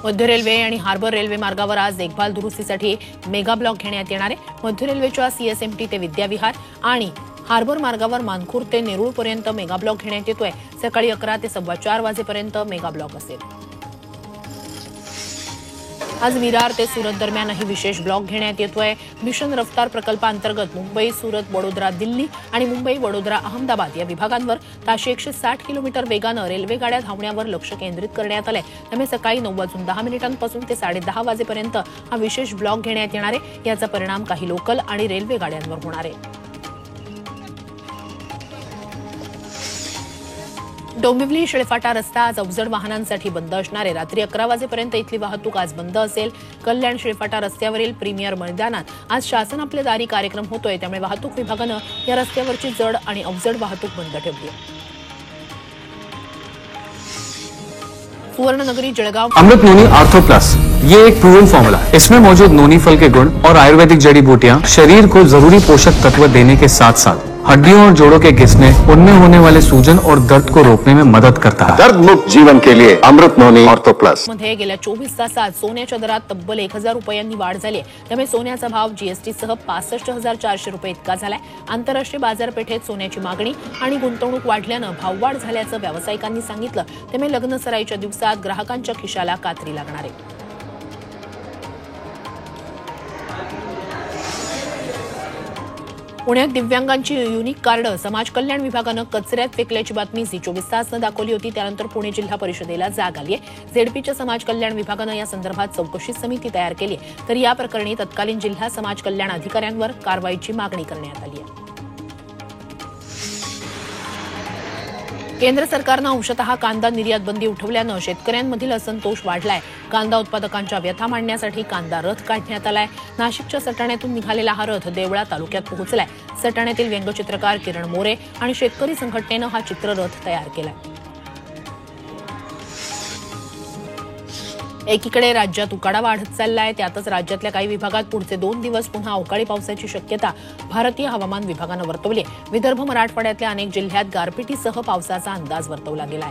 मध्य रेल्वे आणि harbour railway मार्गावर आज देखभाल दुरुस्तीसाठी मेगा ब्लॉक घेण्यात येणार आहे। मध्य रेल्वेच्या सीएसएमटी ते विद्याविहार आणि हार्बर मार्गावर मानखुर्द ते नेरूळ पर्यंत मेगा ब्लॉक घेण्यात येतोय। सकाळी 11 ते 4:15 वाजेपर्यंत मेगा ब्लॉक असेल। आज विरार ते सुरत दरम्यानही विशेष ब्लॉक घेण्यात येतोय। मिशन रफ्तार प्रकल्पांतर्गत मुंबई सूरत वडोदरा दिल्ली आणि मुंबई वडोदरा अहमदाबाद या विभागांवर ताशी 160 किलोमीटर वेगानं रेल्वे गाड्या धावण्यावर लक्ष केंद्रित करण्यात आलंय। त्यामुळे सकाळी 9:10 ते 10:30 वाजेपर्यंत हा विशेष ब्लॉक घेण्यात येणार आहे। याचा परिणाम काही लोकल आणि रेल्वे गाड्यांवर होणार आहे। डोंबिवली शिळफाटा रस्ता आज अवजड वाहनांसाठी बंद असणार आहे। रात्री 11 वाजेपर्यंत इथली वाहतूक आज बंद असेल। कल्याण शिळफाटा रस्त्यावरील प्रीमियर मैदानात आज शासन आपले दारी कार्यक्रम होतोय, त्यामुळे वाहतूक विभागानं या रस्त्यावरची जड आणि अवजड वाहतूक बंद ठेवली आहे। सुवर्णनगरी जळगाव अमृत नोनी आर्थो प्लस, ये एक प्रूवन फॉर्मूला। इसमें मौजूद नोनी फल के गुण और आयुर्वेदिक जड़ी बूटियां शरीर को जरूरी पोषक तत्व देने के साथ साथ हड्डियों और जोड़ों के घिसने, उनमें होने वाले सूजन और दर्द को रोकने में मदद करता है। दर्द मुक्त जीवन के लिए अमृत नोनी आर्थो प्लस मध्ये गेल्या 24 तासात सोन्याच्या दरात तब्बल 1000 रुपयांनी वाढ झाली आहे। त्यामुळे सोन्याचा भाव जीएसटी सह 65,400 रुपये इतका झालाय। आंतरराष्ट्रीय बाजारपेठेत सोन्याची मागणी आणि गुंतवणूक वाढल्यानं भाववाढ झाल्याचं व्यावसायिकांनी सांगितलं। त्यामुळे लग्न सराईच्या दिवसात ग्राहकांच्या खिशाला कात्री लागणार आहे। पुण्यात दिव्यांगांची युनिक कार्ड समाज कल्याण विभागानं कचऱ्यात फेकल्याची बातमी झी 24 तासनं दाखवली होती। त्यानंतर पुणे जिल्हा परिषदेला जाग आली आहे। झेडपीच्या समाज कल्याण विभागानं या संदर्भात चौकशी समिती तयार केली आहे, तर या प्रकरणी तत्कालीन जिल्हा समाज कल्याण अधिकाऱ्यांवर कारवाईची मागणी करण्यात आली आहे। केंद्र सरकारनं अंशतः कांदा निर्यात बंदी उठवल्यानं शेतकऱ्यांमधील असंतोष वाढलाय। कांदा उत्पादकांच्या व्यथा मांडण्यासाठी कांदा रथ काढण्यात आलाय। नाशिकच्या सटाण्यातून निघालेला हा रथ देवळा तालुक्यात पोहोचलाय। सटाण्यातील व्यंगचित्रकार किरण मोरे आणि शेतकरी संघटनेनं हा चित्ररथ तयार केलाय। एकीकडे राज्यात उकाडा वाढत चाललाय, त्यातच राज्यातल्या काही विभागात पुढचे 2 दिवस पुन्हा अवकाळी पावसाची शक्यता भारतीय हवामान विभागानं वर्तवली आहे। विदर्भ मराठवाड्यातल्या अनेक जिल्ह्यात गारपिटीसह पावसाचा अंदाज वर्तवला गेलाय।